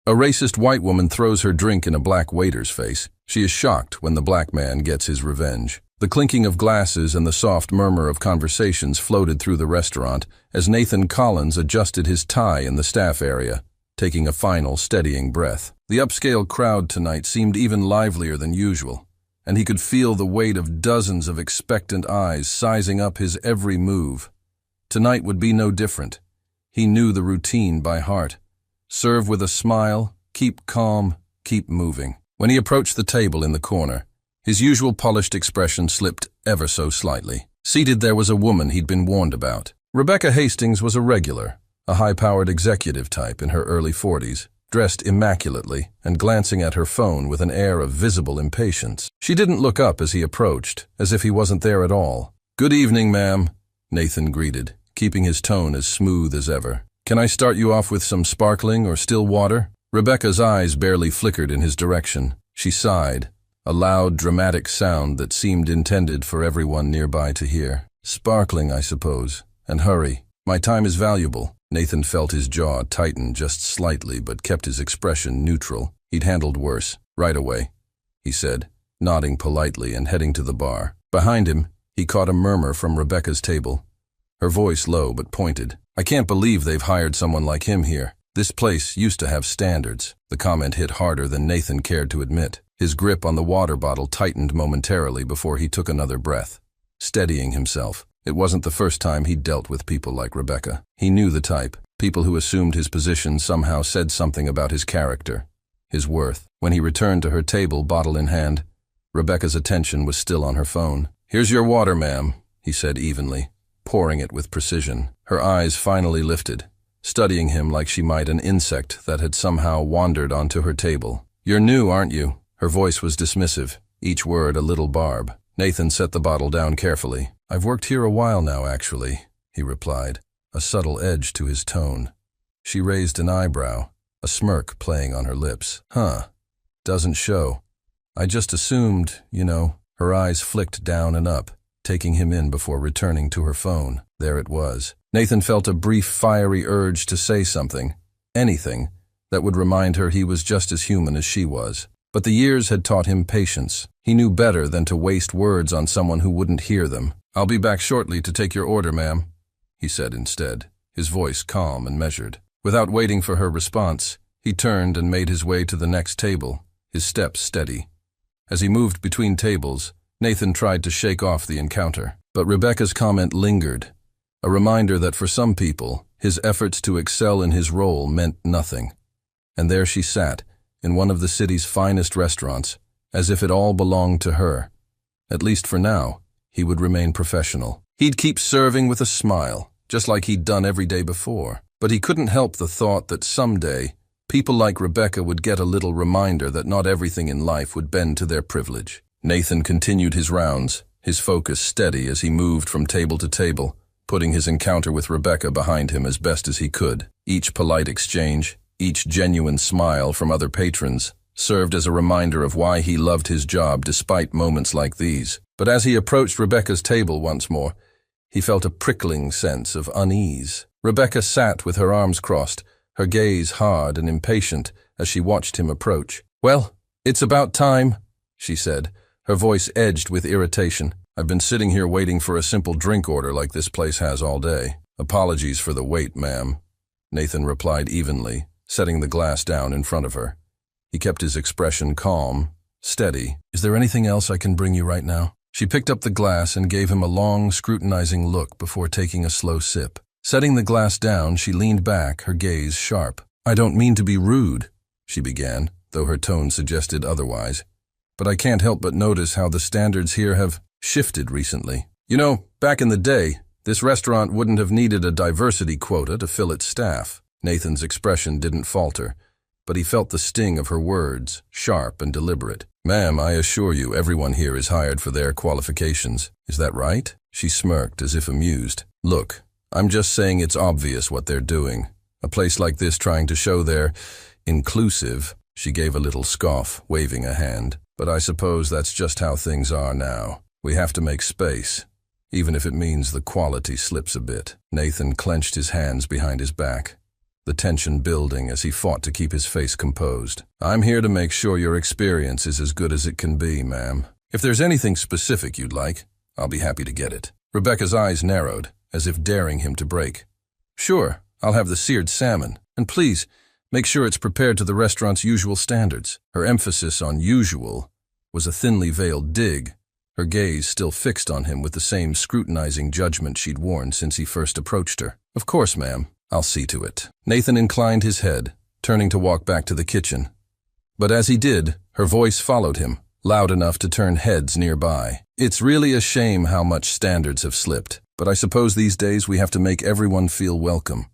A racist white woman throws her drink in a black waiter's face. She is shocked when the black man gets his revenge. The clinking of glasses and the soft murmur of conversations floated through the restaurant as Nathan Collins adjusted his tie in the staff area, taking a final, steadying breath. The upscale crowd tonight seemed even livelier than usual, and he could feel the weight of dozens of expectant eyes sizing up his every move. Tonight would be no different. He knew the routine by heart. Serve with a smile, keep calm, keep moving. When he approached the table in the corner, his usual polished expression slipped ever so slightly. Seated there was a woman he'd been warned about. Rebecca Hastings was a regular, a high-powered executive type in her early 40s, dressed immaculately and glancing at her phone with an air of visible impatience. She didn't look up as he approached, as if he wasn't there at all. "Good evening, ma'am," Nathan greeted, keeping his tone as smooth as ever. "Can I start you off with some sparkling or still water?" Rebecca's eyes barely flickered in his direction. She sighed, a loud, dramatic sound that seemed intended for everyone nearby to hear. "Sparkling, I suppose. And hurry. My time is valuable." Nathan felt his jaw tighten just slightly but kept his expression neutral. He'd handled worse. "Right away," he said, nodding politely and heading to the bar. Behind him, he caught a murmur from Rebecca's table, her voice low but pointed. "I can't believe they've hired someone like him here. This place used to have standards." The comment hit harder than Nathan cared to admit. His grip on the water bottle tightened momentarily before he took another breath, steadying himself. It wasn't the first time he'd dealt with people like Rebecca. He knew the type, people who assumed his position somehow said something about his character, his worth. When he returned to her table, bottle in hand, Rebecca's attention was still on her phone. "Here's your water, ma'am," he said evenly, pouring it with precision. Her eyes finally lifted, studying him like she might an insect that had somehow wandered onto her table. "You're new, aren't you?" Her voice was dismissive, each word a little barb. Nathan set the bottle down carefully. "I've worked here a while now, actually," he replied, a subtle edge to his tone. She raised an eyebrow, a smirk playing on her lips. "Huh. Doesn't show. I just assumed, you know." Her eyes flicked down and up, taking him in before returning to her phone. There it was. Nathan felt a brief, fiery urge to say something, anything, that would remind her he was just as human as she was. But the years had taught him patience. He knew better than to waste words on someone who wouldn't hear them. "I'll be back shortly to take your order, ma'am," he said instead, his voice calm and measured. Without waiting for her response, he turned and made his way to the next table, his steps steady. As he moved between tables, Nathan tried to shake off the encounter. But Rebecca's comment lingered, a reminder that for some people, his efforts to excel in his role meant nothing. And there she sat, in one of the city's finest restaurants, as if it all belonged to her. At least for now, he would remain professional. He'd keep serving with a smile, just like he'd done every day before. But he couldn't help the thought that someday, people like Rebecca would get a little reminder that not everything in life would bend to their privilege. Nathan continued his rounds, his focus steady as he moved from table to table, putting his encounter with Rebecca behind him as best as he could. Each polite exchange, each genuine smile from other patrons, served as a reminder of why he loved his job despite moments like these. But as he approached Rebecca's table once more, he felt a prickling sense of unease. Rebecca sat with her arms crossed, her gaze hard and impatient as she watched him approach. "Well, it's about time," she said, her voice edged with irritation. "I've been sitting here waiting for a simple drink order like this place has all day." "Apologies for the wait, ma'am," Nathan replied evenly, setting the glass down in front of her. He kept his expression calm, steady. "Is there anything else I can bring you right now?" She picked up the glass and gave him a long, scrutinizing look before taking a slow sip. Setting the glass down, she leaned back, her gaze sharp. "I don't mean to be rude," she began, though her tone suggested otherwise. "But I can't help but notice how the standards here have shifted recently. You know, back in the day, this restaurant wouldn't have needed a diversity quota to fill its staff." Nathan's expression didn't falter, but he felt the sting of her words, sharp and deliberate. "Ma'am, I assure you everyone here is hired for their qualifications. Is that right?" She smirked as if amused. "Look, I'm just saying it's obvious what they're doing. A place like this trying to show they're inclusive." She gave a little scoff, waving a hand. "But I suppose that's just how things are now. We have to make space, even if it means the quality slips a bit." Nathan clenched his hands behind his back. the tension building as he fought to keep his face composed. "I'm here to make sure your experience is as good as it can be, ma'am. If there's anything specific you'd like, I'll be happy to get it." Rebecca's eyes narrowed, as if daring him to break. "Sure, I'll have the seared salmon, and please, make sure it's prepared to the restaurant's usual standards." Her emphasis on usual was a thinly veiled dig, her gaze still fixed on him with the same scrutinizing judgment she'd worn since he first approached her. "Of course, ma'am. I'll see to it." Nathan inclined his head, turning to walk back to the kitchen. But as he did, her voice followed him, loud enough to turn heads nearby. "It's really a shame how much standards have slipped, but I suppose these days we have to make everyone feel welcome.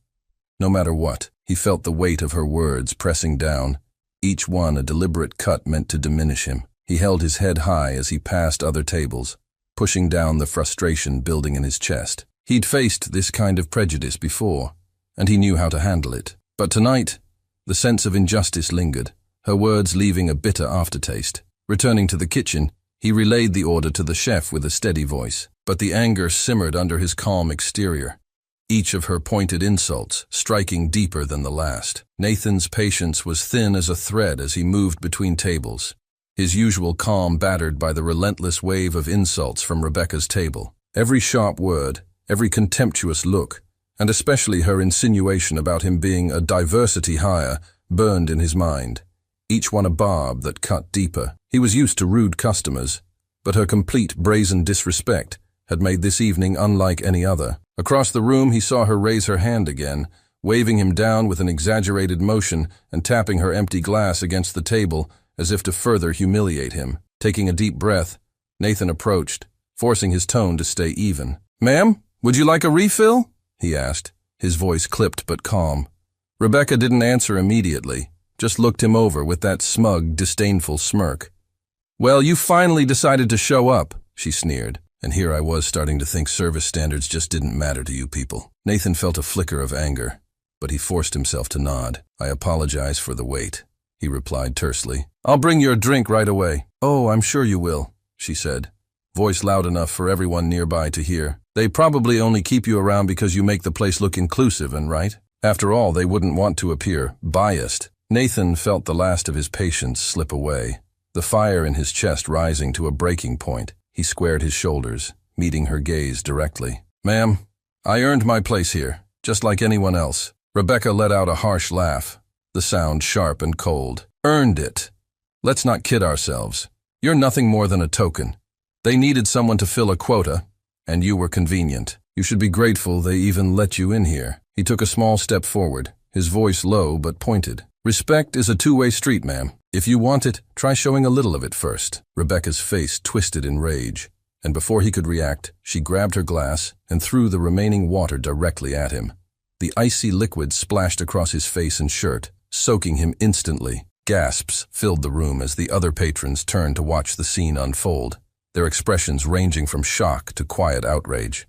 No matter what." He felt the weight of her words pressing down, each one a deliberate cut meant to diminish him. He held his head high as he passed other tables, pushing down the frustration building in his chest. He'd faced this kind of prejudice before, and he knew how to handle it. But tonight, the sense of injustice lingered, her words leaving a bitter aftertaste. Returning to the kitchen, he relayed the order to the chef with a steady voice, but the anger simmered under his calm exterior, each of her pointed insults striking deeper than the last. Nathan's patience was thin as a thread as he moved between tables, his usual calm battered by the relentless wave of insults from Rebecca's table. Every sharp word, every contemptuous look, and especially her insinuation about him being a diversity hire, burned in his mind, each one a barb that cut deeper. He was used to rude customers, but her complete brazen disrespect had made this evening unlike any other. Across the room he saw her raise her hand again, waving him down with an exaggerated motion and tapping her empty glass against the table as if to further humiliate him. Taking a deep breath, Nathan approached, forcing his tone to stay even. "Ma'am, would you like a refill?" he asked, his voice clipped but calm. Rebecca didn't answer immediately, just looked him over with that smug, disdainful smirk. "Well, you finally decided to show up," she sneered. "And here I was starting to think service standards just didn't matter to you people." Nathan felt a flicker of anger, but he forced himself to nod. "I apologize for the wait," he replied tersely. "I'll bring your drink right away." "Oh, I'm sure you will," she said, voice loud enough for everyone nearby to hear. "They probably only keep you around because you make the place look inclusive and right. After all, they wouldn't want to appear biased." Nathan felt the last of his patience slip away, the fire in his chest rising to a breaking point. He squared his shoulders, meeting her gaze directly. "Ma'am, I earned my place here, just like anyone else." Rebecca let out a harsh laugh, the sound sharp and cold. "Earned it? Let's not kid ourselves. You're nothing more than a token. They needed someone to fill a quota, and you were convenient. You should be grateful they even let you in here." He took a small step forward, his voice low but pointed. "Respect is a two-way street, ma'am. If you want it, try showing a little of it first." Rebecca's face twisted in rage, and before he could react, she grabbed her glass and threw the remaining water directly at him. The icy liquid splashed across his face and shirt, soaking him instantly. Gasps filled the room as the other patrons turned to watch the scene unfold, their expressions ranging from shock to quiet outrage.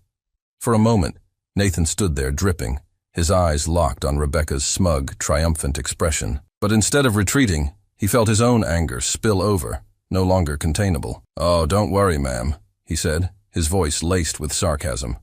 For a moment, Nathan stood there dripping, his eyes locked on Rebecca's smug, triumphant expression. But instead of retreating, he felt his own anger spill over, no longer containable. "Oh, don't worry, ma'am," he said, his voice laced with sarcasm.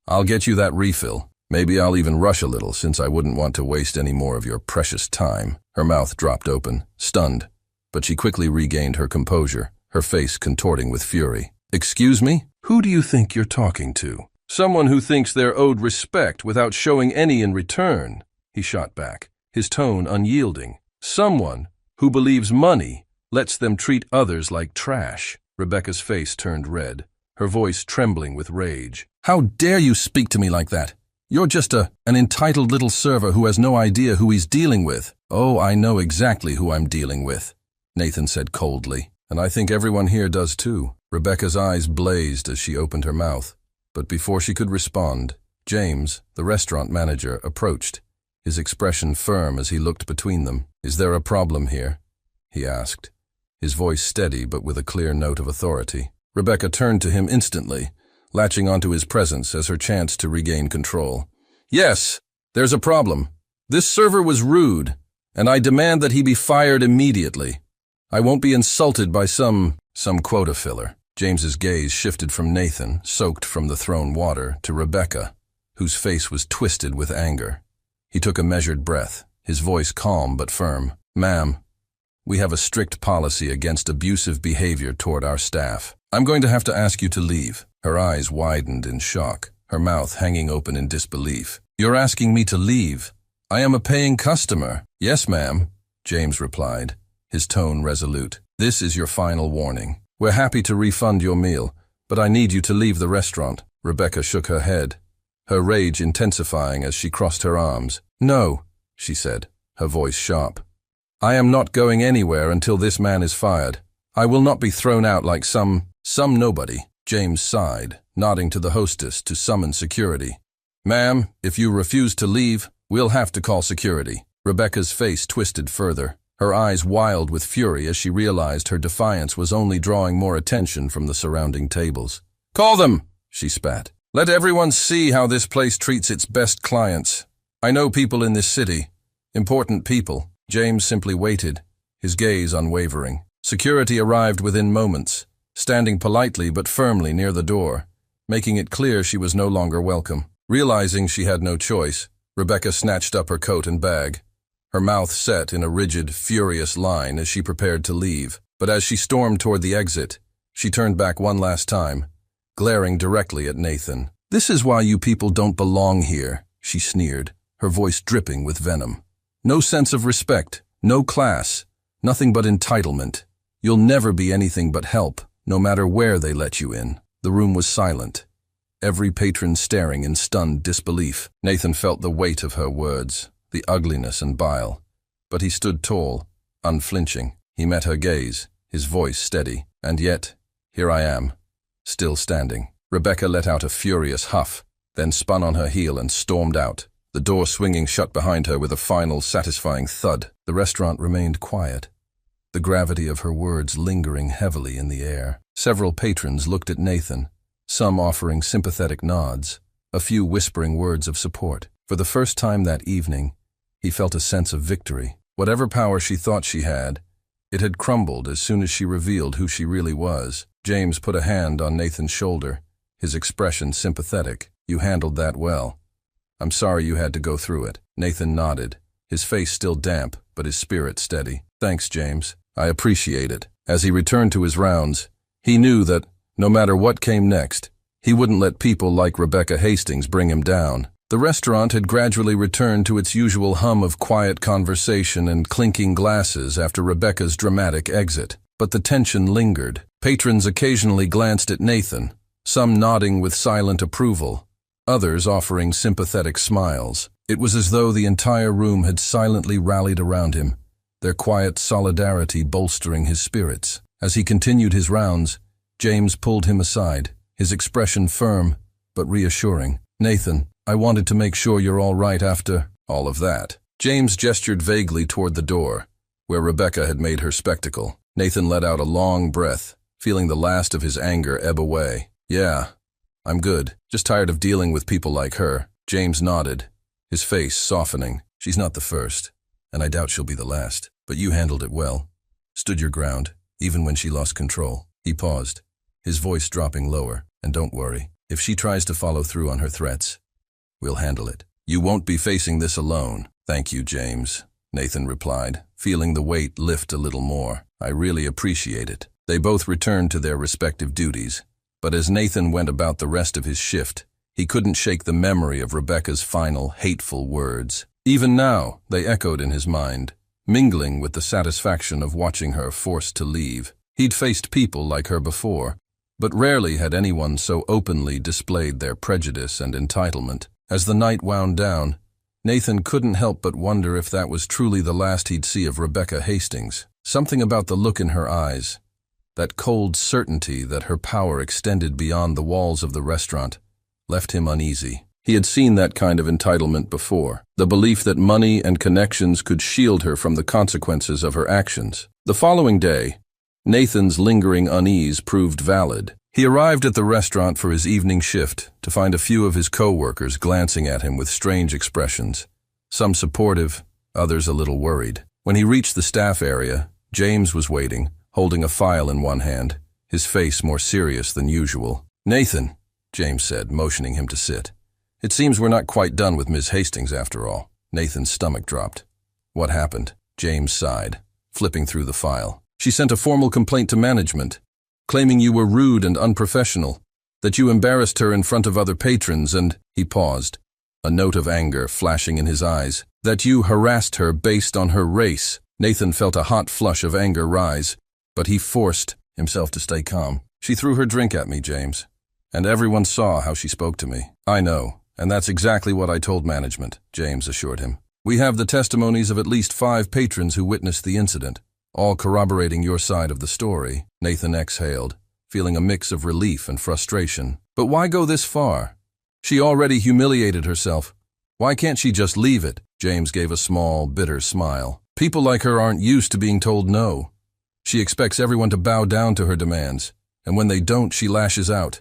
"I'll get you that refill. Maybe I'll even rush a little, since I wouldn't want to waste any more of your precious time." Her mouth dropped open, stunned, but she quickly regained her composure, her face contorting with fury. "Excuse me? Who do you think you're talking to?" "Someone who thinks they're owed respect without showing any in return," he shot back, his tone unyielding. "Someone who believes money lets them treat others like trash." Rebecca's face turned red, her voice trembling with rage. "How dare you speak to me like that? You're just an entitled little server who has no idea who he's dealing with." "Oh, I know exactly who I'm dealing with," Nathan said coldly. "And I think everyone here does too." Rebecca's eyes blazed as she opened her mouth, but before she could respond, James, the restaurant manager, approached, his expression firm as he looked between them. "Is there a problem here?" he asked, his voice steady but with a clear note of authority. Rebecca turned to him instantly, latching onto his presence as her chance to regain control. "Yes, there's a problem. This server was rude, and I demand that he be fired immediately. I won't be insulted by some quota filler." James's gaze shifted from Nathan, soaked from the thrown water, to Rebecca, whose face was twisted with anger. He took a measured breath, his voice calm but firm. "Ma'am, we have a strict policy against abusive behavior toward our staff. I'm going to have to ask you to leave." Her eyes widened in shock, her mouth hanging open in disbelief. "You're asking me to leave? I am a paying customer." "Yes, ma'am," James replied, his tone resolute. "This is your final warning. We're happy to refund your meal, but I need you to leave the restaurant." Rebecca shook her head, her rage intensifying as she crossed her arms. "No," she said, her voice sharp. "I am not going anywhere until this man is fired. I will not be thrown out like some nobody." James sighed, nodding to the hostess to summon security. "Ma'am, if you refuse to leave, we'll have to call security." Rebecca's face twisted further, her eyes wild with fury as she realized her defiance was only drawing more attention from the surrounding tables. "Call them," she spat. "Let everyone see how this place treats its best clients. I know people in this city, important people." James simply waited, his gaze unwavering. Security arrived within moments, standing politely but firmly near the door, making it clear she was no longer welcome. Realizing she had no choice, Rebecca snatched up her coat and bag, her mouth set in a rigid, furious line as she prepared to leave. But as she stormed toward the exit, she turned back one last time, glaring directly at Nathan. "This is why you people don't belong here," she sneered, her voice dripping with venom. "No sense of respect, no class, nothing but entitlement. You'll never be anything but help, no matter where they let you in." The room was silent, every patron staring in stunned disbelief. Nathan felt the weight of her words, the ugliness and bile, but he stood tall, unflinching. He met her gaze, his voice steady. "And yet, here I am, still standing." Rebecca let out a furious huff, then spun on her heel and stormed out, the door swinging shut behind her with a final satisfying thud. The restaurant remained quiet, the gravity of her words lingering heavily in the air. Several patrons looked at Nathan, some offering sympathetic nods, a few whispering words of support. For the first time that evening, he felt a sense of victory. Whatever power she thought she had, it had crumbled as soon as she revealed who she really was. James put a hand on Nathan's shoulder, his expression sympathetic. "You handled that well. I'm sorry you had to go through it." Nathan nodded, his face still damp, but his spirit steady. "Thanks, James. I appreciate it." As he returned to his rounds, he knew that, no matter what came next, he wouldn't let people like Rebecca Hastings bring him down. The restaurant had gradually returned to its usual hum of quiet conversation and clinking glasses after Rebecca's dramatic exit. But the tension lingered. Patrons occasionally glanced at Nathan, some nodding with silent approval, others offering sympathetic smiles. It was as though the entire room had silently rallied around him, their quiet solidarity bolstering his spirits. As he continued his rounds, James pulled him aside, his expression firm but reassuring. "Nathan, I wanted to make sure you're all right after all of that." James gestured vaguely toward the door, where Rebecca had made her spectacle. Nathan let out a long breath, feeling the last of his anger ebb away. "Yeah, I'm good. Just tired of dealing with people like her." James nodded, his face softening. "She's not the first, and I doubt she'll be the last. But you handled it well. Stood your ground, even when she lost control." He paused, his voice dropping lower. "And don't worry, if she tries to follow through on her threats, we'll handle it. You won't be facing this alone." "Thank you, James," Nathan replied, feeling the weight lift a little more. "I really appreciate it." They both returned to their respective duties, but as Nathan went about the rest of his shift, he couldn't shake the memory of Rebecca's final, hateful words. Even now, they echoed in his mind, mingling with the satisfaction of watching her forced to leave. He'd faced people like her before, but rarely had anyone so openly displayed their prejudice and entitlement. As the night wound down, Nathan couldn't help but wonder if that was truly the last he'd see of Rebecca Hastings. Something about the look in her eyes, that cold certainty that her power extended beyond the walls of the restaurant, left him uneasy. He had seen that kind of entitlement before, the belief that money and connections could shield her from the consequences of her actions. The following day, Nathan's lingering unease proved valid. He arrived at the restaurant for his evening shift to find a few of his co-workers glancing at him with strange expressions, some supportive, others a little worried. When he reached the staff area, James was waiting, holding a file in one hand, his face more serious than usual. "Nathan," James said, motioning him to sit. "It seems we're not quite done with Ms. Hastings after all." Nathan's stomach dropped. What happened? James sighed, flipping through the file. She sent a formal complaint to management, claiming you were rude and unprofessional, that you embarrassed her in front of other patrons and, he paused, a note of anger flashing in his eyes, that you harassed her based on her race. Nathan felt a hot flush of anger rise, but he forced himself to stay calm. She threw her drink at me, James, and everyone saw how she spoke to me. I know, and that's exactly what I told management, James assured him. We have the testimonies of at least 5 patrons who witnessed the incident, all corroborating your side of the story. Nathan exhaled, feeling a mix of relief and frustration. But why go this far? She already humiliated herself. Why can't she just leave it? James gave a small, bitter smile. People like her aren't used to being told no. She expects everyone to bow down to her demands, and when they don't, she lashes out.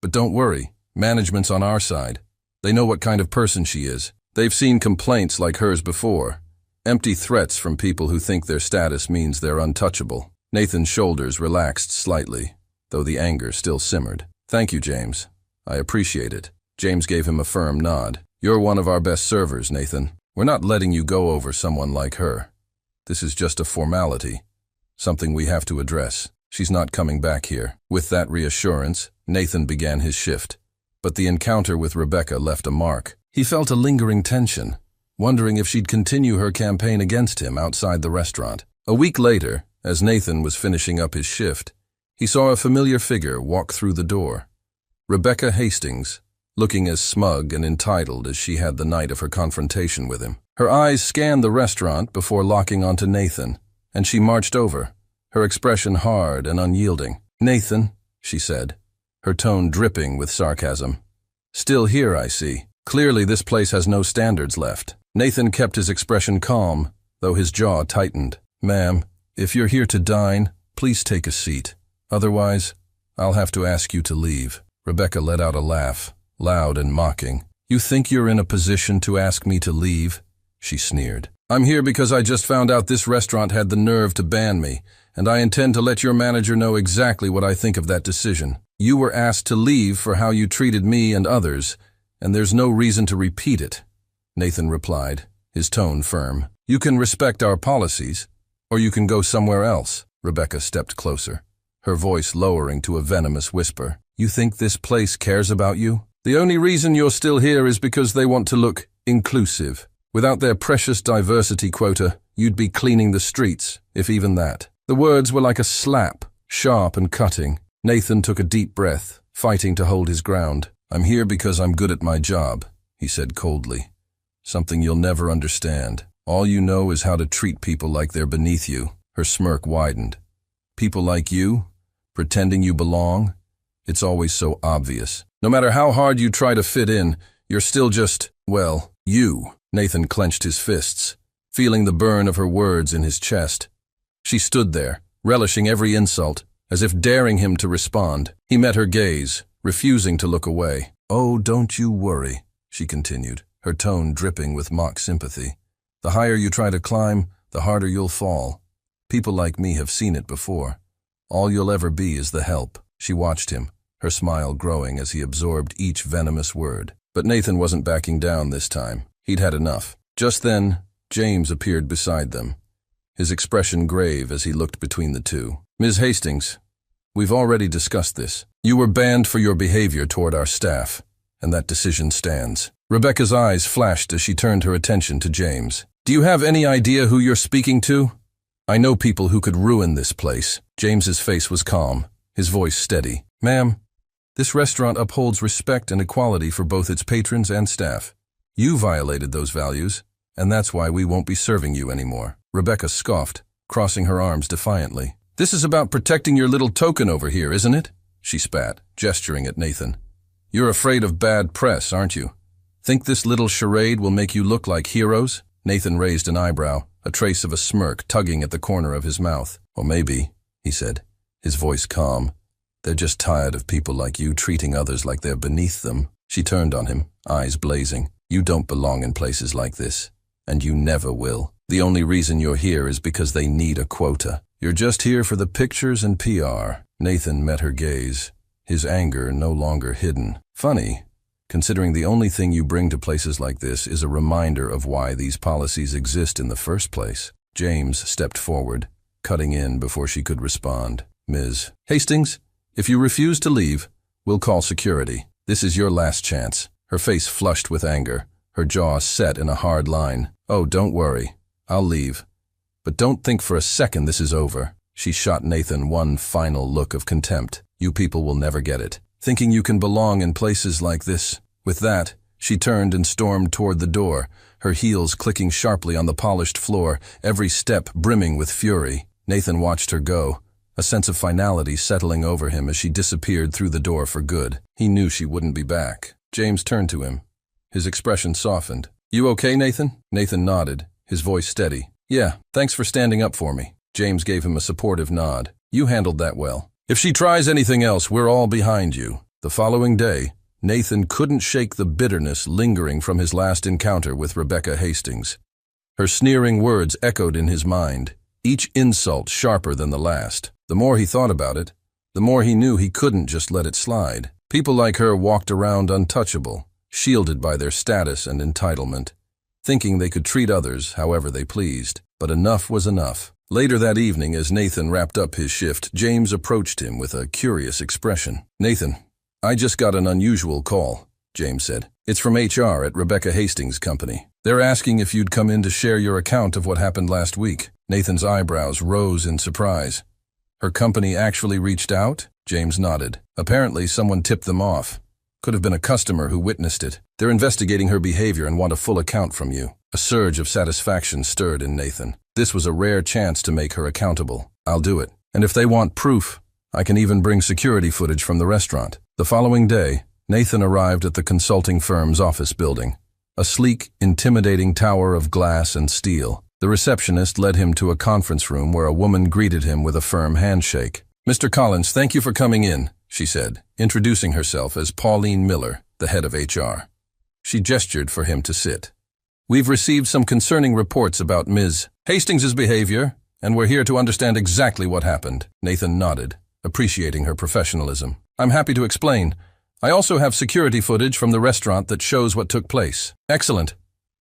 But don't worry, management's on our side. They know what kind of person she is. They've seen complaints like hers before. Empty threats from people who think their status means they're untouchable. Nathan's shoulders relaxed slightly, though the anger still simmered. Thank you, James. I appreciate it. James gave him a firm nod. You're one of our best servers, Nathan. We're not letting you go over someone like her. This is just a formality, something we have to address. She's not coming back here. With that reassurance, Nathan began his shift. But the encounter with Rebecca left a mark. He felt a lingering tension, wondering if she'd continue her campaign against him outside the restaurant. A week later, as Nathan was finishing up his shift, he saw a familiar figure walk through the door. Rebecca Hastings, looking as smug and entitled as she had the night of her confrontation with him. Her eyes scanned the restaurant before locking onto Nathan, and she marched over, her expression hard and unyielding. Nathan, she said, her tone dripping with sarcasm. Still here, I see. Clearly this place has no standards left. Nathan kept his expression calm, though his jaw tightened. Ma'am, if you're here to dine, please take a seat. Otherwise, I'll have to ask you to leave. Rebecca let out a laugh, loud and mocking. You think you're in a position to ask me to leave? She sneered. I'm here because I just found out this restaurant had the nerve to ban me, and I intend to let your manager know exactly what I think of that decision. You were asked to leave for how you treated me and others, and there's no reason to repeat it, Nathan replied, his tone firm. You can respect our policies, or you can go somewhere else. Rebecca stepped closer, her voice lowering to a venomous whisper. You think this place cares about you? The only reason you're still here is because they want to look inclusive. Without their precious diversity quota, you'd be cleaning the streets, if even that. The words were like a slap, sharp and cutting. Nathan took a deep breath, fighting to hold his ground. I'm here because I'm good at my job, he said coldly. Something you'll never understand. All you know is how to treat people like they're beneath you. Her smirk widened. People like you, pretending you belong, it's always so obvious. No matter how hard you try to fit in, you're still just, well, you. Nathan clenched his fists, feeling the burn of her words in his chest. She stood there, relishing every insult, as if daring him to respond. He met her gaze, refusing to look away. Oh, don't you worry, she continued, her tone dripping with mock sympathy. The higher you try to climb, the harder you'll fall. People like me have seen it before. All you'll ever be is the help. She watched him, her smile growing as he absorbed each venomous word. But Nathan wasn't backing down this time. He'd had enough. Just then, James appeared beside them, his expression grave as he looked between the two. Ms. Hastings, we've already discussed this. You were banned for your behavior toward our staff, and that decision stands. Rebecca's eyes flashed as she turned her attention to James. Do you have any idea who you're speaking to? I know people who could ruin this place. James's face was calm, his voice steady. Ma'am, this restaurant upholds respect and equality for both its patrons and staff. You violated those values, and that's why we won't be serving you anymore. Rebecca scoffed, crossing her arms defiantly. This is about protecting your little token over here, isn't it? She spat, gesturing at Nathan. You're afraid of bad press, aren't you? Think this little charade will make you look like heroes? Nathan raised an eyebrow, a trace of a smirk tugging at the corner of his mouth. Or maybe, he said, his voice calm. They're just tired of people like you treating others like they're beneath them. She turned on him, eyes blazing. You don't belong in places like this, and you never will. The only reason you're here is because they need a quota. You're just here for the pictures and PR. Nathan met her gaze, his anger no longer hidden. Funny, considering the only thing you bring to places like this is a reminder of why these policies exist in the first place. James stepped forward, cutting in before she could respond. Ms. Hastings, if you refuse to leave, we'll call security. This is your last chance. Her face flushed with anger, her jaw set in a hard line. Oh, don't worry. I'll leave. But don't think for a second this is over. She shot Nathan one final look of contempt. You people will never get it. Thinking you can belong in places like this. With that, she turned and stormed toward the door, her heels clicking sharply on the polished floor, every step brimming with fury. Nathan watched her go, a sense of finality settling over him as she disappeared through the door for good. He knew she wouldn't be back. James turned to him. His expression softened. You okay, Nathan? Nathan nodded, his voice steady. Yeah, thanks for standing up for me. James gave him a supportive nod. You handled that well. If she tries anything else, we're all behind you. The following day, Nathan couldn't shake the bitterness lingering from his last encounter with Rebecca Hastings. Her sneering words echoed in his mind, each insult sharper than the last. The more he thought about it, the more he knew he couldn't just let it slide. People like her walked around untouchable, shielded by their status and entitlement, thinking they could treat others however they pleased. But enough was enough. Later that evening, as Nathan wrapped up his shift, James approached him with a curious expression. Nathan, I just got an unusual call, James said. It's from HR at Rebecca Hastings' company. They're asking if you'd come in to share your account of what happened last week. Nathan's eyebrows rose in surprise. Her company actually reached out? James nodded. Apparently someone tipped them off. Could have been a customer who witnessed it. They're investigating her behavior and want a full account from you. A surge of satisfaction stirred in Nathan. This was a rare chance to make her accountable. I'll do it. And if they want proof, I can even bring security footage from the restaurant. The following day, Nathan arrived at the consulting firm's office building, a sleek, intimidating tower of glass and steel. The receptionist led him to a conference room where a woman greeted him with a firm handshake. Mr. Collins, thank you for coming in, she said, introducing herself as Pauline Miller, the head of HR. She gestured for him to sit. We've received some concerning reports about Ms. Hastings' behavior, and we're here to understand exactly what happened. Nathan nodded, appreciating her professionalism. I'm happy to explain. I also have security footage from the restaurant that shows what took place. Excellent,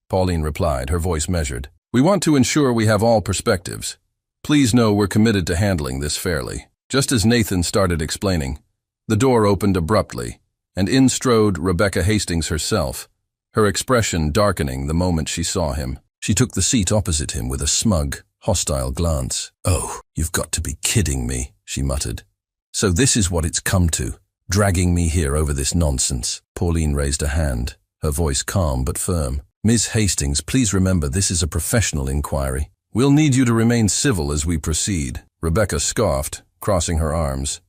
Pauline replied, her voice measured. We want to ensure we have all perspectives. Please know we're committed to handling this fairly. Just as Nathan started explaining, the door opened abruptly, and in strode Rebecca Hastings herself, her expression darkening the moment she saw him. She took the seat opposite him with a smug, hostile glance. Oh, you've got to be kidding me, she muttered. So this is what it's come to, dragging me here over this nonsense. Pauline raised a hand, her voice calm but firm. Ms. Hastings, please remember this is a professional inquiry. We'll need you to remain civil as we proceed. Rebecca scoffed, crossing her arms.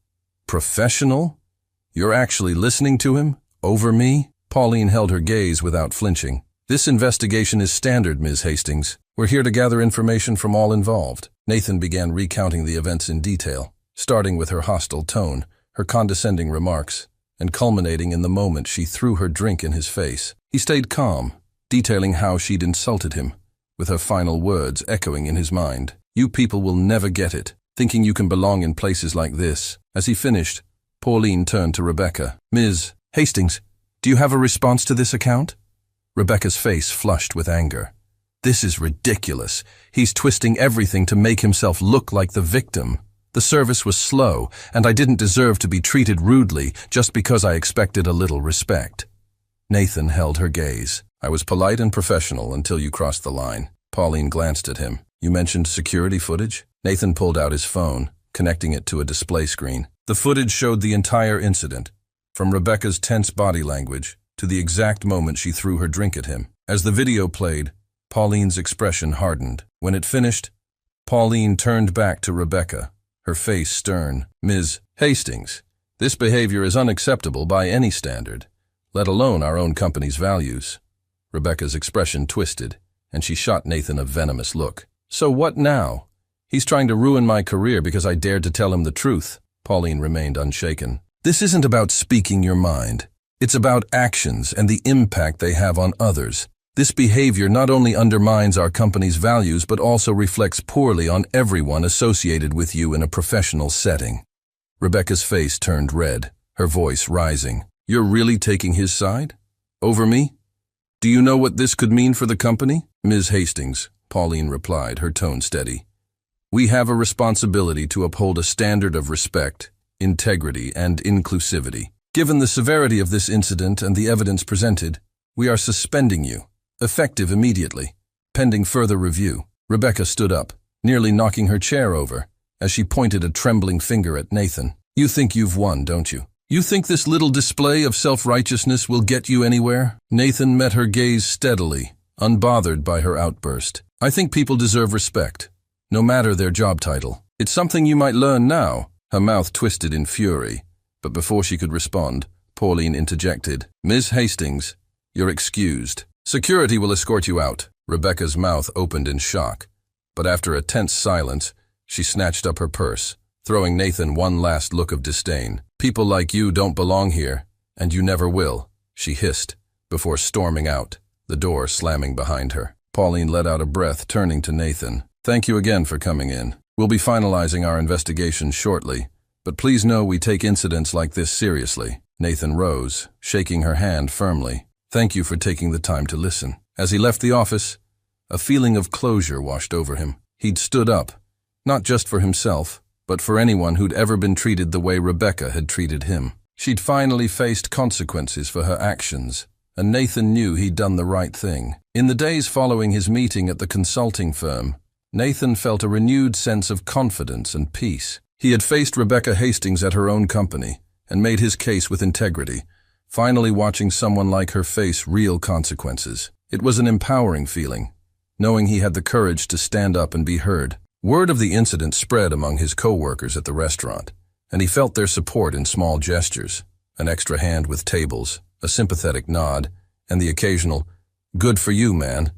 Professional? You're actually listening to him? Over me? Pauline held her gaze without flinching. This investigation is standard, Ms. Hastings. We're here to gather information from all involved. Nathan began recounting the events in detail, starting with her hostile tone, her condescending remarks, and culminating in the moment she threw her drink in his face. He stayed calm, detailing how she'd insulted him, with her final words echoing in his mind. You people will never get it, thinking you can belong in places like this. As he finished, Pauline turned to Rebecca. Ms. Hastings, do you have a response to this account? Rebecca's face flushed with anger. This is ridiculous. He's twisting everything to make himself look like the victim. The service was slow, and I didn't deserve to be treated rudely just because I expected a little respect. Nathan held her gaze. I was polite and professional until you crossed the line. Pauline glanced at him. You mentioned security footage? Nathan pulled out his phone, connecting it to a display screen. The footage showed the entire incident, from Rebecca's tense body language to the exact moment she threw her drink at him. As the video played, Pauline's expression hardened. When it finished, Pauline turned back to Rebecca, her face stern. Ms. Hastings, this behavior is unacceptable by any standard, let alone our own company's values. Rebecca's expression twisted, and she shot Nathan a venomous look. So what now? He's trying to ruin my career because I dared to tell him the truth. Pauline remained unshaken. This isn't about speaking your mind. It's about actions and the impact they have on others. This behavior not only undermines our company's values but also reflects poorly on everyone associated with you in a professional setting. Rebecca's face turned red, her voice rising. You're really taking his side? Over me? Do you know what this could mean for the company? Ms. Hastings, Pauline replied, her tone steady. We have a responsibility to uphold a standard of respect, integrity, and inclusivity. Given the severity of this incident and the evidence presented, we are suspending you, effective immediately, pending further review. Rebecca stood up, nearly knocking her chair over, as she pointed a trembling finger at Nathan. You think you've won, don't you? You think this little display of self-righteousness will get you anywhere? Nathan met her gaze steadily, unbothered by her outburst. I think people deserve respect, no matter their job title. It's something you might learn now. Her mouth twisted in fury, but before she could respond, Pauline interjected. Ms. Hastings, you're excused. Security will escort you out. Rebecca's mouth opened in shock, but after a tense silence, she snatched up her purse, throwing Nathan one last look of disdain. People like you don't belong here, and you never will, she hissed, before storming out, the door slamming behind her. Pauline let out a breath, turning to Nathan. Thank you again for coming in. We'll be finalizing our investigation shortly, but please know we take incidents like this seriously. Nathan rose, shaking her hand firmly. Thank you for taking the time to listen. As he left the office, a feeling of closure washed over him. He'd stood up, not just for himself, but for anyone who'd ever been treated the way Rebecca had treated him. She'd finally faced consequences for her actions, and Nathan knew he'd done the right thing. In the days following his meeting at the consulting firm, Nathan felt a renewed sense of confidence and peace. He had faced Rebecca Hastings at her own company and made his case with integrity, finally watching someone like her face real consequences. It was an empowering feeling, knowing he had the courage to stand up and be heard. Word of the incident spread among his co-workers at the restaurant, and he felt their support in small gestures, an extra hand with tables, a sympathetic nod, and the occasional, "Good for you, man,"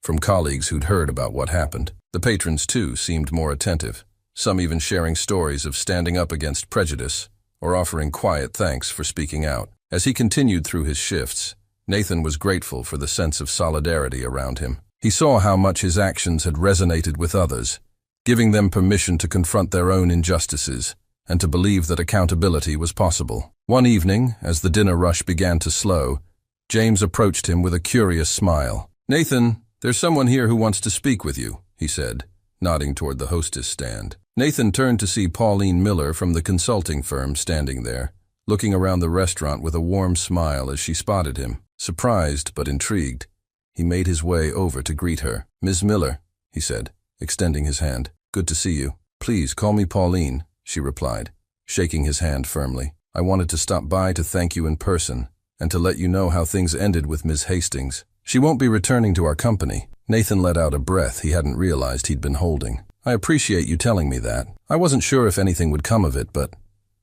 from colleagues who'd heard about what happened. The patrons, too, seemed more attentive, some even sharing stories of standing up against prejudice or offering quiet thanks for speaking out. As he continued through his shifts, Nathan was grateful for the sense of solidarity around him. He saw how much his actions had resonated with others, giving them permission to confront their own injustices and to believe that accountability was possible. One evening, as the dinner rush began to slow, James approached him with a curious smile. "Nathan, there's someone here who wants to speak with you," he said, nodding toward the hostess stand. Nathan turned to see Pauline Miller from the consulting firm standing there, looking around the restaurant with a warm smile as she spotted him. Surprised but intrigued, he made his way over to greet her. "Ms. Miller," he said, extending his hand. "Good to see you." "Please call me Pauline," she replied, shaking his hand firmly. "I wanted to stop by to thank you in person and to let you know how things ended with Ms. Hastings. She won't be returning to our company." Nathan let out a breath he hadn't realized he'd been holding. "I appreciate you telling me that. I wasn't sure if anything would come of it, but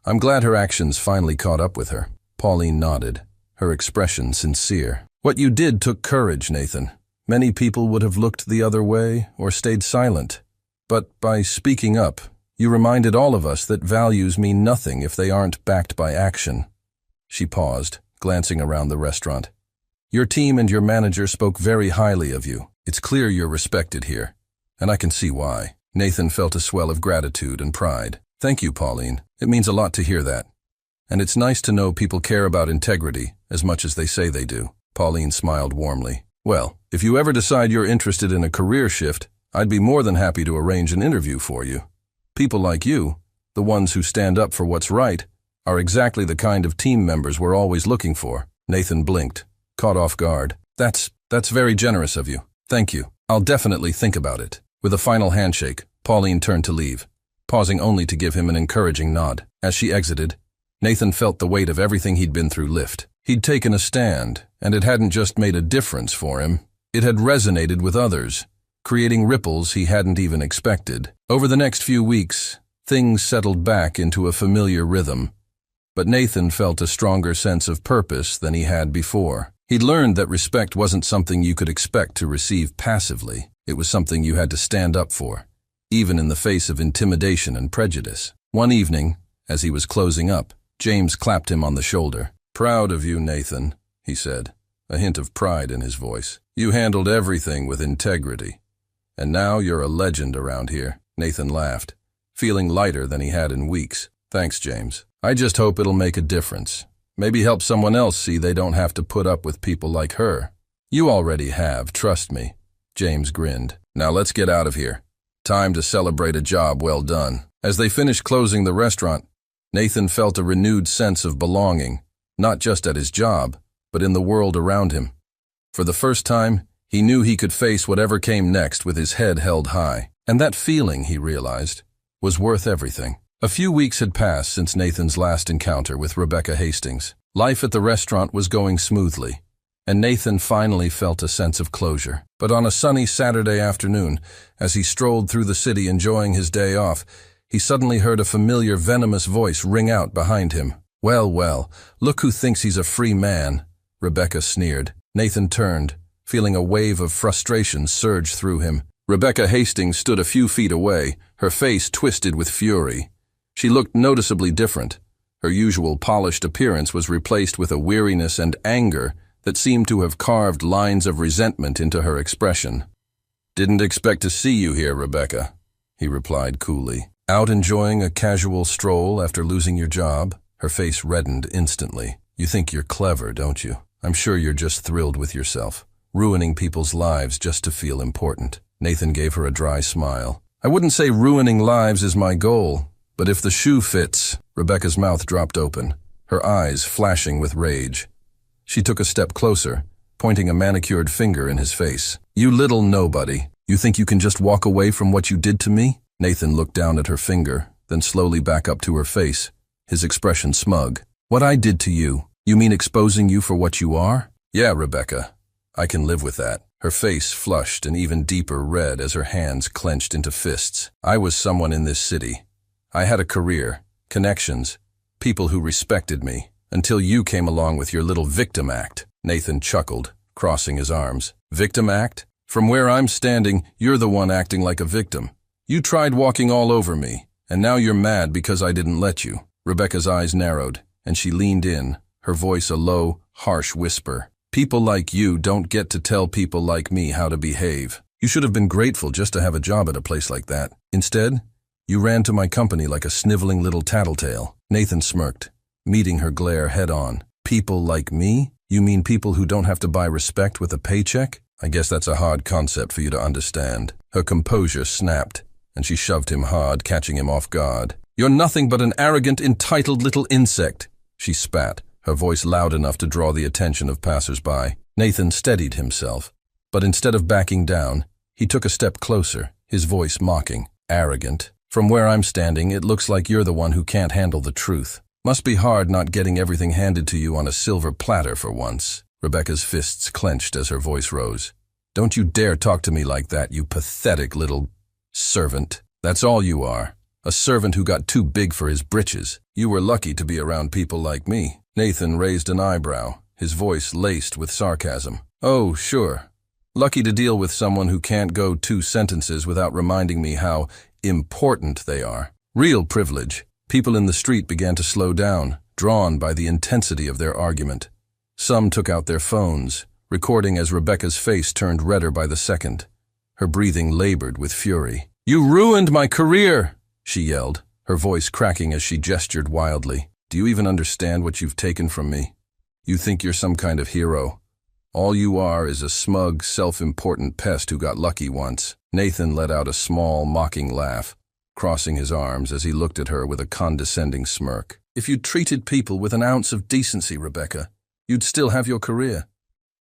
I'm glad her actions finally caught up with her." Pauline nodded, her expression sincere. "What you did took courage, Nathan. Many people would have looked the other way or stayed silent. But by speaking up, you reminded all of us that values mean nothing if they aren't backed by action." She paused, glancing around the restaurant. "Your team and your manager spoke very highly of you. It's clear you're respected here, and I can see why." Nathan felt a swell of gratitude and pride. "Thank you, Pauline. It means a lot to hear that. And it's nice to know people care about integrity as much as they say they do." Pauline smiled warmly. "Well, if you ever decide you're interested in a career shift, I'd be more than happy to arrange an interview for you. People like you, the ones who stand up for what's right, are exactly the kind of team members we're always looking for." Nathan blinked, caught off guard. That's very generous of you. Thank you. I'll definitely think about it." With a final handshake, Pauline turned to leave, pausing only to give him an encouraging nod. As she exited, Nathan felt the weight of everything he'd been through lift. He'd taken a stand, and it hadn't just made a difference for him. It had resonated with others, creating ripples he hadn't even expected. Over the next few weeks, things settled back into a familiar rhythm, but Nathan felt a stronger sense of purpose than he had before. He'd learned that respect wasn't something you could expect to receive passively. It was something you had to stand up for, even in the face of intimidation and prejudice. One evening, as he was closing up, James clapped him on the shoulder. "Proud of you, Nathan," he said, a hint of pride in his voice. "You handled everything with integrity. And now you're a legend around here." Nathan laughed, feeling lighter than he had in weeks. "Thanks, James. I just hope it'll make a difference. Maybe help someone else see they don't have to put up with people like her. You already have, trust me. James grinned. Now let's get out of here. Time to celebrate a job well done. As they finished closing the restaurant, Nathan felt a renewed sense of belonging, not just at his job, but in the world around him. For the first time, he knew he could face whatever came next with his head held high. And that feeling, he realized, was worth everything. A few weeks had passed since Nathan's last encounter with Rebecca Hastings. Life at the restaurant was going smoothly, and Nathan finally felt a sense of closure. But on a sunny Saturday afternoon, as he strolled through the city enjoying his day off, he suddenly heard a familiar venomous voice ring out behind him. Well, well, look who thinks he's a free man, Rebecca sneered. Nathan turned, feeling a wave of frustration surge through him. Rebecca Hastings stood a few feet away, her face twisted with fury. She looked noticeably different. Her usual polished appearance was replaced with a weariness and anger that seemed to have carved lines of resentment into her expression. "Didn't expect to see you here, Rebecca," he replied coolly. "Out enjoying a casual stroll after losing your job?" Her face reddened instantly. "You think you're clever, don't you? I'm sure you're just thrilled with yourself, ruining people's lives just to feel important." Nathan gave her a dry smile. "I wouldn't say ruining lives is my goal, but if the shoe fits..." Rebecca's mouth dropped open, her eyes flashing with rage. She took a step closer, pointing a manicured finger in his face. "You little nobody. You think you can just walk away from what you did to me?" Nathan looked down at her finger, then slowly back up to her face, his expression smug. "What I did to you? You mean exposing you for what you are?" "Yeah, Rebecca. I can live with that." Her face flushed an even deeper red as her hands clenched into fists. "I was someone in this city. I had a career, connections, people who respected me, until you came along with your little victim act." Nathan chuckled, crossing his arms. "Victim act? From where I'm standing, you're the one acting like a victim. You tried walking all over me, and now you're mad because I didn't let you." Rebecca's eyes narrowed, and she leaned in, her voice a low, harsh whisper. "People like you don't get to tell people like me how to behave. You should have been grateful just to have a job at a place like that. Instead, you ran to my company like a sniveling little tattletale." Nathan smirked, meeting her glare head-on. "People like me? You mean people who don't have to buy respect with a paycheck? I guess that's a hard concept for you to understand." Her composure snapped, and she shoved him hard, catching him off guard. "You're nothing but an arrogant, entitled little insect," she spat, her voice loud enough to draw the attention of passers-by. Nathan steadied himself, but instead of backing down, he took a step closer, his voice mocking. "Arrogant? From where I'm standing, it looks like you're the one who can't handle the truth. Must be hard not getting everything handed to you on a silver platter for once." Rebecca's fists clenched as her voice rose. "Don't you dare talk to me like that, you pathetic little servant. That's all you are. A servant who got too big for his britches. You were lucky to be around people like me." Nathan raised an eyebrow, his voice laced with sarcasm. "Oh, sure. Lucky to deal with someone who can't go 2 sentences without reminding me how important they are. Real privilege." People in the street began to slow down, drawn by the intensity of their argument. Some took out their phones, recording as Rebecca's face turned redder by the second. Her breathing labored with fury. "You ruined my career!" she yelled, her voice cracking as she gestured wildly. "Do you even understand what you've taken from me? You think you're some kind of hero. All you are is a smug, self-important pest who got lucky once." Nathan let out a small, mocking laugh, crossing his arms as he looked at her with a condescending smirk. "If you'd treated people with an ounce of decency, Rebecca, you'd still have your career.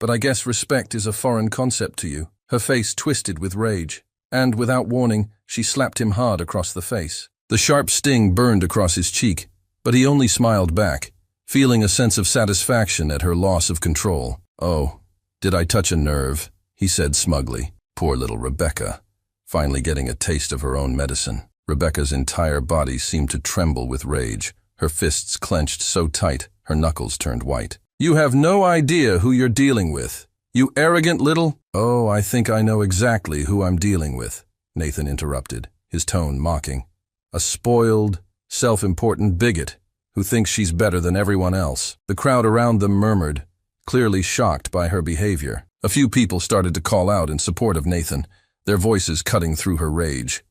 But I guess respect is a foreign concept to you." Her face twisted with rage, and without warning, she slapped him hard across the face. The sharp sting burned across his cheek, but he only smiled back, feeling a sense of satisfaction at her loss of control. "Oh, did I touch a nerve?" he said smugly. Poor little Rebecca, finally getting a taste of her own medicine. Rebecca's entire body seemed to tremble with rage, her fists clenched so tight her knuckles turned white. "You have no idea who you're dealing with. You arrogant little..." "Oh, I think I know exactly who I'm dealing with," Nathan interrupted, his tone mocking. "A spoiled, self-important bigot who thinks she's better than everyone else." The crowd around them murmured, clearly shocked by her behavior. A few people started to call out in support of Nathan, their voices cutting through her rage.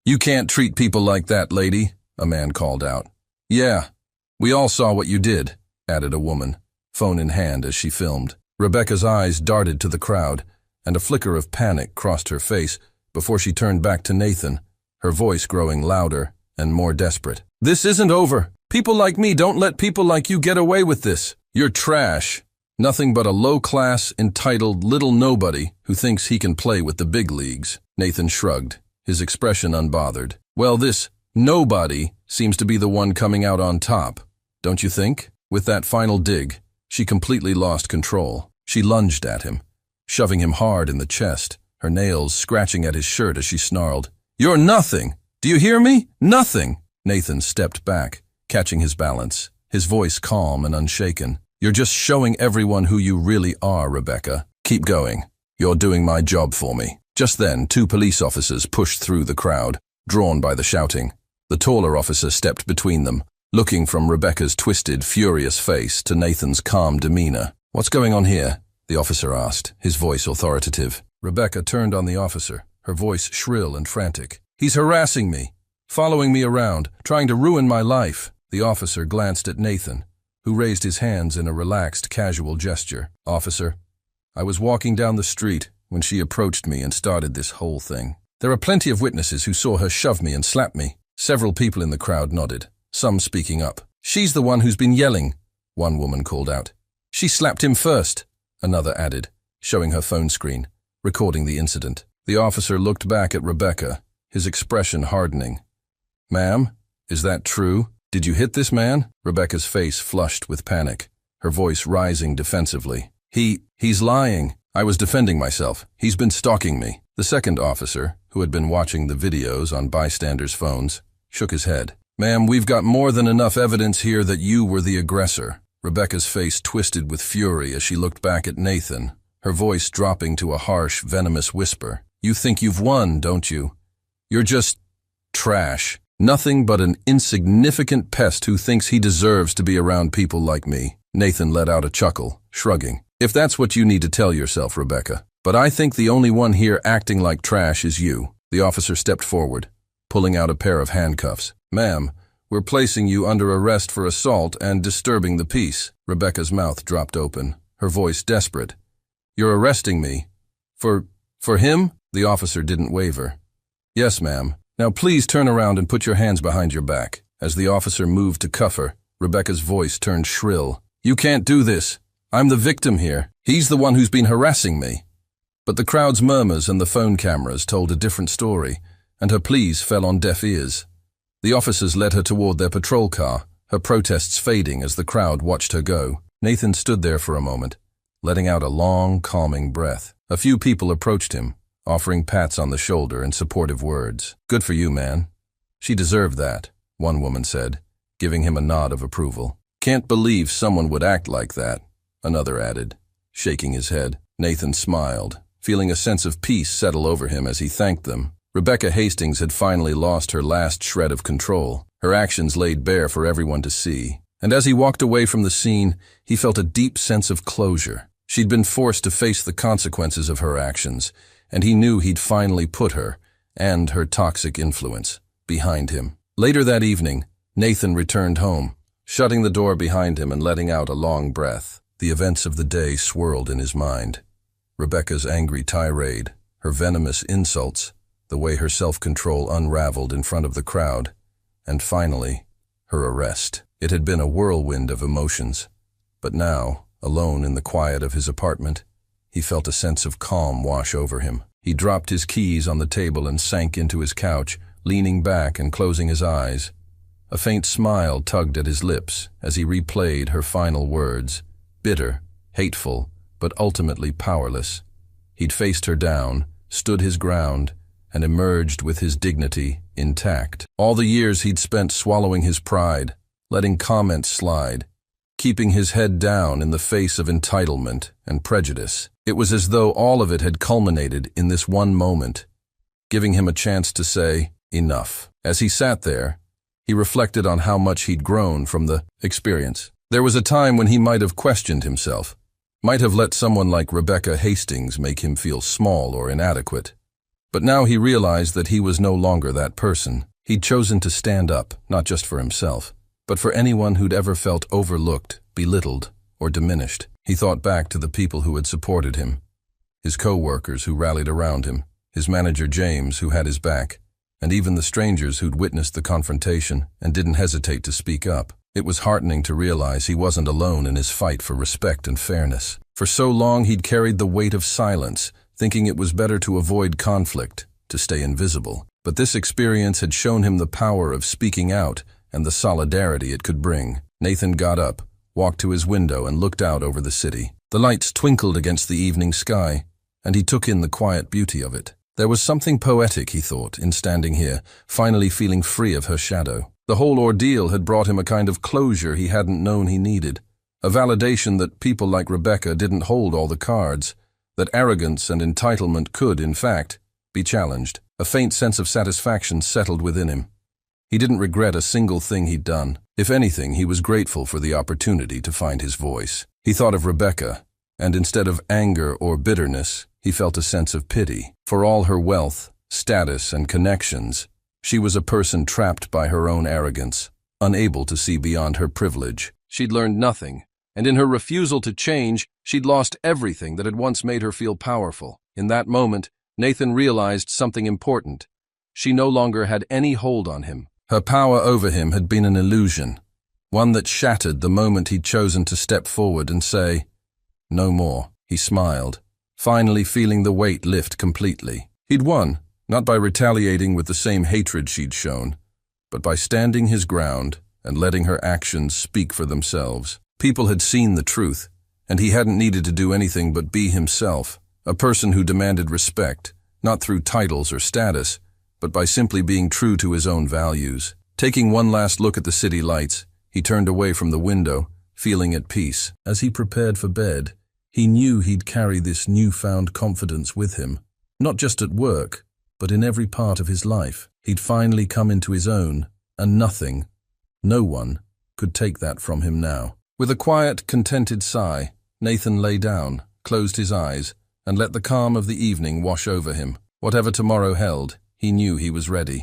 "You can't treat people like that, lady," a man called out. "Yeah, we all saw what you did. added a woman, phone in hand as she filmed. Rebecca's eyes darted to the crowd, and a flicker of panic crossed her face before she turned back to Nathan, her voice growing louder and more desperate. "This isn't over. People like me don't let people like you get away with this. You're trash. Nothing but a low-class, entitled little nobody who thinks he can play with the big leagues." Nathan shrugged, his expression unbothered. "Well, this nobody seems to be the one coming out on top, don't you think?" With that final dig, she completely lost control. She lunged at him, shoving him hard in the chest, her nails scratching at his shirt as she snarled, "You're nothing! Do you hear me? Nothing!" Nathan stepped back, catching his balance, his voice calm and unshaken. "You're just showing everyone who you really are, Rebecca. Keep going. You're doing my job for me." Just then, 2 police officers pushed through the crowd, drawn by the shouting. The taller officer stepped between them, looking from Rebecca's twisted, furious face to Nathan's calm demeanor. "What's going on here?" the officer asked, his voice authoritative. Rebecca turned on the officer, her voice shrill and frantic. "He's harassing me, following me around, trying to ruin my life." The officer glanced at Nathan, who raised his hands in a relaxed, casual gesture. "Officer, I was walking down the street when she approached me and started this whole thing. There are plenty of witnesses who saw her shove me and slap me." Several people in the crowd nodded, some speaking up. "She's the one who's been yelling," one woman called out. "She slapped him first," another added, showing her phone screen, recording the incident. The officer looked back at Rebecca, his expression hardening. "Ma'am, is that true? Did you hit this man?" Rebecca's face flushed with panic, her voice rising defensively. He's lying. I was defending myself. He's been stalking me." The second officer, who had been watching the videos on bystanders' phones, shook his head. "Ma'am, we've got more than enough evidence here that you were the aggressor." Rebecca's face twisted with fury as she looked back at Nathan, her voice dropping to a harsh, venomous whisper. "You think you've won, don't you? You're just trash. Nothing but an insignificant pest who thinks he deserves to be around people like me." Nathan let out a chuckle, shrugging. "If that's what you need to tell yourself, Rebecca. But I think the only one here acting like trash is you." The officer stepped forward, pulling out a pair of handcuffs. "Ma'am, we're placing you under arrest for assault and disturbing the peace." Rebecca's mouth dropped open, her voice desperate. "You're arresting me? For him?" The officer didn't waver. "Yes, ma'am. Now please turn around and put your hands behind your back." As the officer moved to cuff her, Rebecca's voice turned shrill. "You can't do this. I'm the victim here. He's the one who's been harassing me." But the crowd's murmurs and the phone cameras told a different story, and her pleas fell on deaf ears. The officers led her toward their patrol car, her protests fading as the crowd watched her go. Nathan stood there for a moment, letting out a long, calming breath. A few people approached him, offering pats on the shoulder and supportive words. "Good for you, man. She deserved that," one woman said, giving him a nod of approval. "Can't believe someone would act like that," another added, shaking his head. Nathan smiled, feeling a sense of peace settle over him as he thanked them. Rebecca Hastings had finally lost her last shred of control, her actions laid bare for everyone to see. And as he walked away from the scene, he felt a deep sense of closure. She'd been forced to face the consequences of her actions, and he knew he'd finally put her, and her toxic influence, behind him. Later that evening, Nathan returned home, shutting the door behind him and letting out a long breath. The events of the day swirled in his mind. Rebecca's angry tirade, her venomous insults, the way her self-control unraveled in front of the crowd, and finally, her arrest. It had been a whirlwind of emotions, but now, alone in the quiet of his apartment, he felt a sense of calm wash over him. He dropped his keys on the table and sank into his couch, leaning back and closing his eyes. A faint smile tugged at his lips as he replayed her final words, bitter, hateful, but ultimately powerless. He'd faced her down, stood his ground, and emerged with his dignity intact. All the years he'd spent swallowing his pride, letting comments slide, keeping his head down in the face of entitlement and prejudice. It was as though all of it had culminated in this one moment, giving him a chance to say, enough. As he sat there, he reflected on how much he'd grown from the experience. There was a time when he might have questioned himself, might have let someone like Rebecca Hastings make him feel small or inadequate. But now he realized that he was no longer that person. He'd chosen to stand up, not just for himself, But for anyone who'd ever felt overlooked, belittled, or diminished, he thought back to the people who had supported him, his co-workers who rallied around him, his manager James who had his back, and even the strangers who'd witnessed the confrontation and didn't hesitate to speak up. It was heartening to realize he wasn't alone in his fight for respect and fairness. For so long he'd carried the weight of silence, thinking it was better to avoid conflict, to stay invisible. But this experience had shown him the power of speaking out and the solidarity it could bring. Nathan got up, walked to his window and looked out over the city. The lights twinkled against the evening sky, and he took in the quiet beauty of it. There was something poetic, he thought, in standing here, finally feeling free of her shadow. The whole ordeal had brought him a kind of closure he hadn't known he needed, a validation that people like Rebecca didn't hold all the cards, that arrogance and entitlement could, in fact, be challenged. A faint sense of satisfaction settled within him. He didn't regret a single thing he'd done. If anything, he was grateful for the opportunity to find his voice. He thought of Rebecca, and instead of anger or bitterness, he felt a sense of pity. For all her wealth, status, and connections, she was a person trapped by her own arrogance, unable to see beyond her privilege. She'd learned nothing, and in her refusal to change, she'd lost everything that had once made her feel powerful. In that moment, Nathan realized something important. She no longer had any hold on him. Her power over him had been an illusion, one that shattered the moment he'd chosen to step forward and say, "No more." He smiled, finally feeling the weight lift completely. He'd won, not by retaliating with the same hatred she'd shown, but by standing his ground and letting her actions speak for themselves. People had seen the truth, and he hadn't needed to do anything but be himself, a person who demanded respect, not through titles or status, but by simply being true to his own values. Taking one last look at the city lights, he turned away from the window, feeling at peace. As he prepared for bed, he knew he'd carry this newfound confidence with him, not just at work, but in every part of his life. He'd finally come into his own, and nothing, no one, could take that from him now. With a quiet, contented sigh, Nathan lay down, closed his eyes, and let the calm of the evening wash over him. Whatever tomorrow held, he knew he was ready.